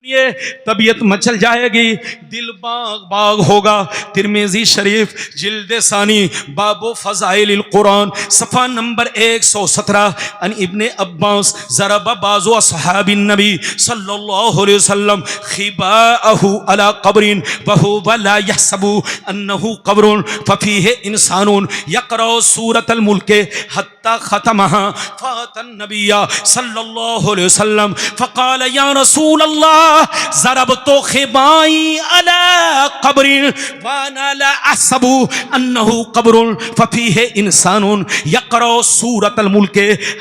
ये तबीयत मचल जाएगी, दिल बाग बाग होगा। तिरमिज़ी शरीफ जिल्द सानी बाबो फ़ज़ाइल कुरान सफ़ा नंबर 117 अन इब्ने अब्बास ज़रबा बाज़ो अस्हाबिन नबी सल्लल्लाहु अलैहि वसल्लम खिबाअहु अला क़ब्रिन वहुव ला यहसबु अन्नहु क़ब्रुन फ़फ़ीहि इंसानुन यक़रअ सूरतल मुल्क हत्ता ख़तमहा फ़ातन नबिय्या सल्लल्लाहु अलैहि वसल्लम फ़क़ाल या रसूल अल्लाह ज़रब तो खिबाई अला क़ब्रिन वाना ला अहसबु अन्नहु क़ब्रुन फ़फ़ीहि इंसानुन यक़रअ सूरतल मुल्क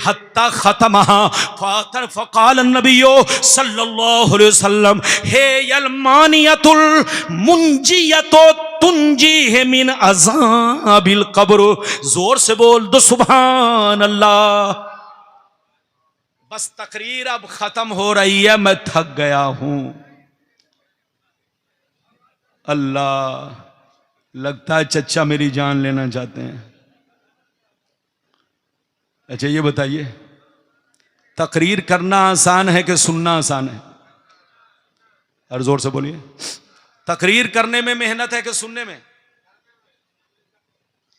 हत्ता ख़तमहा फ़क़ाल नबिय्यु सल्लल्लाहु अलैहि वसल्लम हे यल मानियतुल मुंजियतु तुंजीहि मिन अज़ाबिल क़ब्र। जोर से बोल दो सुभान अल्लाह। बस तकरीर अब खत्म हो रही है, मैं थक गया हूं। अल्लाह, लगता है चच्चा मेरी जान लेना चाहते हैं। अच्छा ये बताइए, तकरीर करना आसान है कि सुनना आसान है? और जोर से बोलिए, तकरीर करने में मेहनत है कि सुनने में?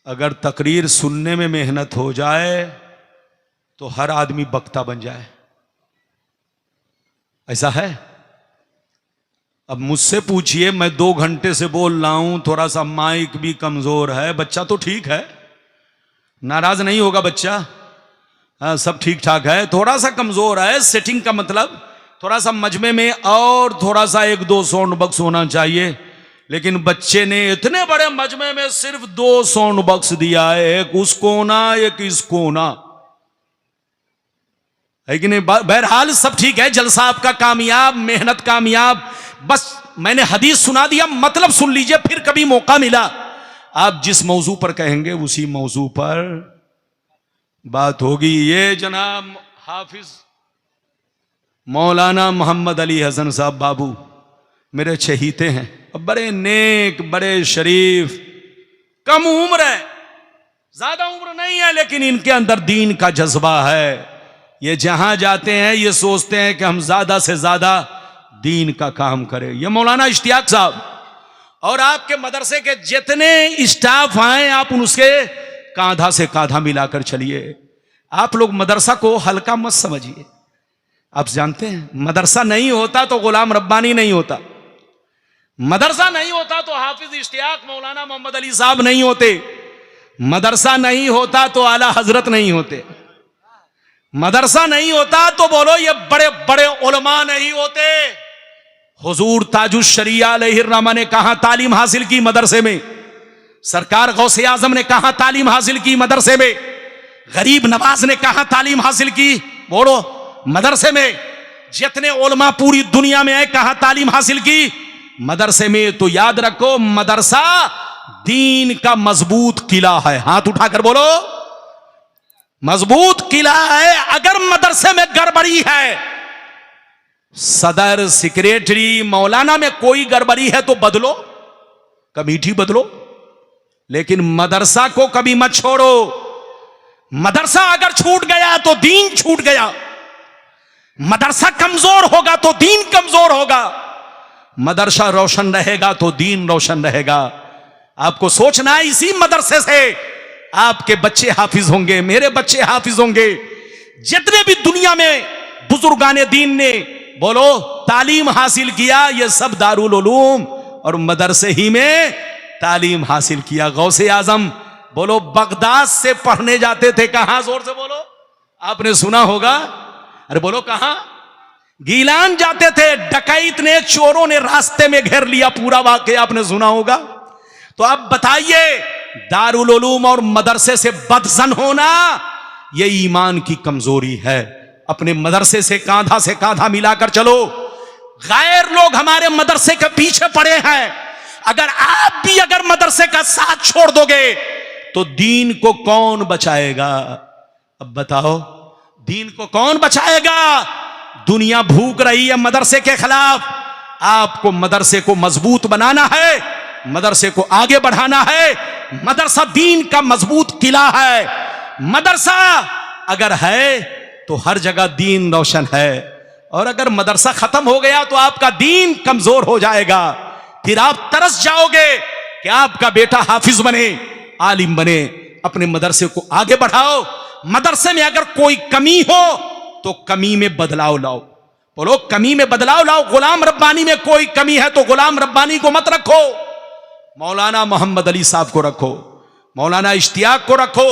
अगर तकरीर सुनने में मेहनत हो जाए तो हर आदमी वक्ता बन जाए, ऐसा है? अब मुझसे पूछिए, मैं 2 घंटे से बोल रहा हूं, थोड़ा सा माइक भी कमजोर है। बच्चा तो ठीक है, नाराज नहीं होगा बच्चा, हाँ सब ठीक ठाक है, थोड़ा सा कमजोर है। सेटिंग का मतलब थोड़ा सा मजमे में और थोड़ा सा 1-2 साउंड बॉक्स होना चाहिए, लेकिन बच्चे ने इतने बड़े मजमे में सिर्फ 2 साउंड बॉक्स दिया है, एक उस कोना एक इस कोना, है कि नहीं? बहरहाल सब ठीक है, जलसा आपका कामयाब, मेहनत कामयाब। बस मैंने हदीस सुना दिया, मतलब सुन लीजिए, फिर कभी मौका मिला आप जिस मौजू पर कहेंगे उसी मौजू पर बात होगी। ये जनाब हाफिज मौलाना मोहम्मद अली हसन साहब बाबू मेरे चहीते हैं, बड़े नेक, बड़े शरीफ, कम उम्र है, ज्यादा उम्र नहीं है, लेकिन इनके अंदर दीन का जज्बा है। ये जहां जाते हैं ये सोचते हैं कि हम ज्यादा से ज्यादा दीन का काम करें। ये मौलाना इश्तियाक साहब और आपके मदरसे के जितने स्टाफ आए, आप उनसे कांधा से कांधा मिलाकर चलिए। आप लोग मदरसा को हल्का मत समझिए। आप जानते हैं, मदरसा नहीं होता तो गुलाम रब्बानी नहीं होता, मदरसा नहीं होता तो हाफिज इश्तियाक मौलाना मोहम्मद अली साहब नहीं होते, मदरसा नहीं होता तो आला हजरत नहीं होते, मदरसा नहीं होता तो बोलो ये बड़े बड़े उलमा नहीं होते। हुजूर ताजुश शरिया अलैहिर्रहमा ने कहां तालीम हासिल की? मदरसे में। सरकार गौसे आजम ने कहां तालीम हासिल की? मदरसे में। गरीब नवाज ने कहां तालीम हासिल की? बोलो, मदरसे में। जितने उलमा पूरी दुनिया में आए कहां तालीम हासिल की? मदरसे में। तो याद रखो, मदरसा दीन का मजबूत किला है। हाथ उठाकर बोलो, मजबूत किला है। अगर मदरसे में गड़बड़ी है, सदर, सेक्रेटरी, मौलाना में कोई गड़बड़ी है तो बदलो, कमेटी बदलो, लेकिन मदरसा को कभी मत छोड़ो। मदरसा अगर छूट गया तो दीन छूट गया, मदरसा कमजोर होगा तो दीन कमजोर होगा, मदरसा रोशन रहेगा तो दीन रोशन रहेगा। आपको सोचना है, इसी मदरसे से आपके बच्चे हाफिज होंगे, मेरे बच्चे हाफिज होंगे। जितने भी दुनिया में बुजुर्गाने दीन ने बोलो तालीम हासिल किया, ये सब दारुल उलूम और मदरसे ही में तालीम हासिल किया। गौसे आजम बोलो बगदाद से पढ़ने जाते थे, कहां? जोर से बोलो, आपने सुना होगा। अरे बोलो कहां? गीलान जाते थे, डकैत ने, चोरों ने रास्ते में घेर लिया, पूरा वाकया आपने सुना होगा। तो अब बताइए, दारुल उलूम और मदरसे से बदजन होना ये ईमान की कमजोरी है। अपने मदरसे से कांधा मिलाकर चलो। गैर लोग हमारे मदरसे के पीछे पड़े हैं, अगर आप भी अगर मदरसे का साथ छोड़ दोगे तो दीन को कौन बचाएगा? अब बताओ, दीन को कौन बचाएगा? दुनिया भूख रही है मदरसे के खिलाफ। आपको मदरसे को मजबूत बनाना है, मदरसे को आगे बढ़ाना है। मदरसा दीन का मजबूत किला है। मदरसा अगर है तो हर जगह दीन रोशन है, और अगर मदरसा खत्म हो गया तो आपका दीन कमजोर हो जाएगा। फिर आप तरस जाओगे कि आपका बेटा हाफिज बने, आलिम बने। अपने मदरसे को आगे बढ़ाओ। मदरसे में अगर कोई कमी हो तो कमी में बदलाव लाओ। बोलो कमी में बदलाव लाओ। गुलाम रब्बानी में कोई कमी है तो गुलाम रब्बानी को मत रखो, मौलाना मोहम्मद अली साहब को रखो, मौलाना इश्तियाक को रखो।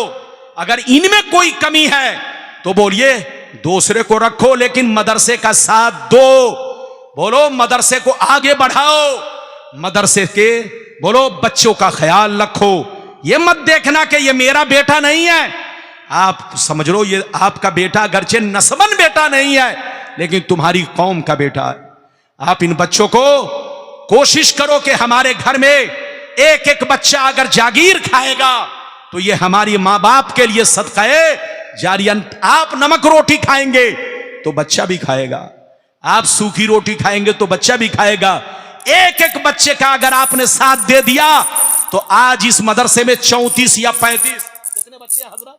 अगर इनमें कोई कमी है तो बोलिए दूसरे को रखो, लेकिन मदरसे का साथ दो। बोलो मदरसे को आगे बढ़ाओ। मदरसे के बोलो बच्चों का ख्याल रखो। ये मत देखना कि ये मेरा बेटा नहीं है। आप समझ लो ये आपका बेटा, अगरचे नस्बन बेटा नहीं है लेकिन तुम्हारी कौम का बेटा है। आप इन बच्चों को कोशिश करो कि हमारे घर में एक एक बच्चा अगर जागीर खाएगा तो ये हमारी मां बाप के लिए सदका जारिया। आप नमक रोटी खाएंगे तो बच्चा भी खाएगा, आप सूखी रोटी खाएंगे तो बच्चा भी खाएगा। एक एक बच्चे का अगर आपने साथ दे दिया तो आज इस मदरसे में 34 या 35 कितने बच्चे हैं हजरत?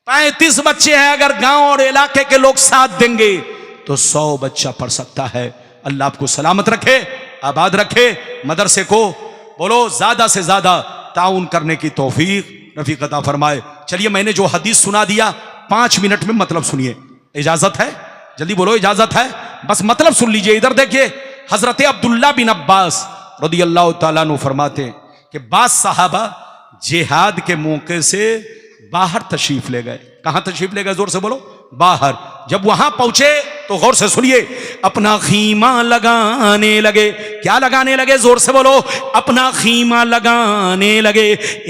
35 बच्चे हैं। अगर गांव और इलाके के लोग साथ देंगे तो 100 बच्चा पढ़ सकता है। अल्लाह आपको सलामत रखे, आबाद रखे। मदरसे को बोलो ज्यादा से ज्यादा ताउन करने की तौफीक रफीक अता फरमाए। चलिए मैंने जो हदीस सुना दिया 5 मिनट में मतलब सुनिए, इजाजत है? जल्दी बोलो इजाजत है? बस मतलब सुन लीजिए। इधर देखिए, हजरत अब्दुल्ला बिन अब्बास रदी अल्लाह तआला अन्हु फरमाते हैं कि बास साहबा जिहाद के मौके से बाहर तशरीफ ले गए। कहां तशरीफ ले गए? जोर से बोलो, बाहर। जब वहां पहुंचे तो गौर से सुनिए, अपना खीमा लगाने लगे। क्या लगाने लगे? जोर से बोलो, अपना खीमा लगाने लगे।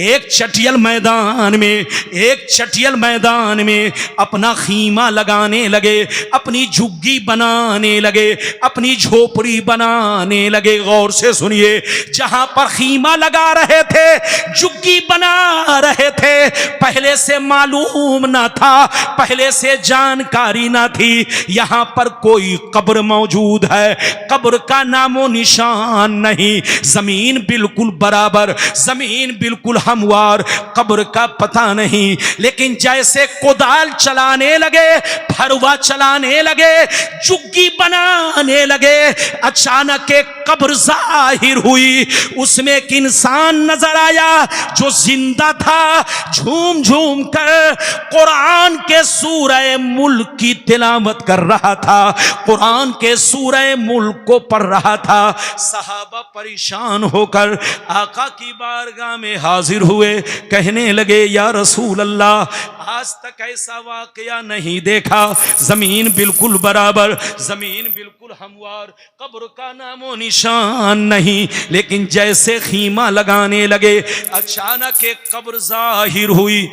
एक चटियल मैदान में, एक चटियल मैदान में अपना खीमा लगाने लगे, अपनी झुग्गी बनाने लगे, अपनी झोपड़ी बनाने लगे। गौर से सुनिए, जहां पर खीमा लगा रहे थे, झुग्गी बना रहे थे, पहले से मालूम ना था, पहले से जानकारी ना थी यहां पर कोई कब्र मौजूद है। कब्र का नामो निशान नहीं, जमीन बिल्कुल बराबर, जमीन बिल्कुल हमवार, कब्र का पता नहीं। लेकिन जैसे कोदाल चलाने लगे, फरवा चलाने लगे, झुग्गी बनाने लगे, अचानक एक कब्र जाहिर हुई। उसमें एक इंसान नजर आया जो जिंदा था, झूम झूम कर कुरान के सूरह मुल्क की तिलावत कर रहा था, कुरान के सूरह मुल्क को पढ़ रहा था। सहाबा परेशान होकर आका की बारगाह में हाजिर हुए, कहने लगे या रसूल अल्लाह, आज तक ऐसा वाकया नहीं देखा, जमीन बिल्कुल बराबर, जमीन बिल्कुल हमवार, कब्र का नामो निशान नहीं। लेकिन जैसे खीमा लगाने लगे, अचानक एक कब्र जाहिर हुई,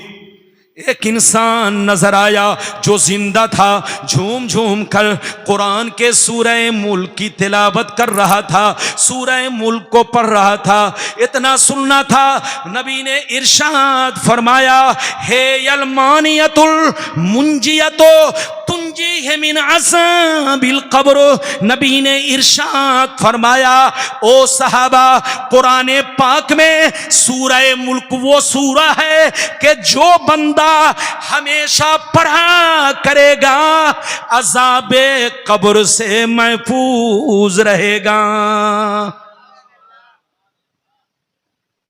एक इंसान नजर आया जो जिंदा था, झूम झूम कर कुरान के सूरह मुल्क की तिलावत कर रहा था, सूरह मुल्क को पढ़ रहा था। इतना सुनना था, नबी ने इरशाद फरमाया, हे यलमानियतुल मुंजियतो तुंजी है मिन अज़ाबिल कब्र। नबी ने इरशाद फरमाया, ओ सहाबा, कुरान पाक में सूरह मुल्क वो सूरा है कि जो बंदा हमेशा पढ़ा करेगा अज़ाबे कब्र से महफूज रहेगा।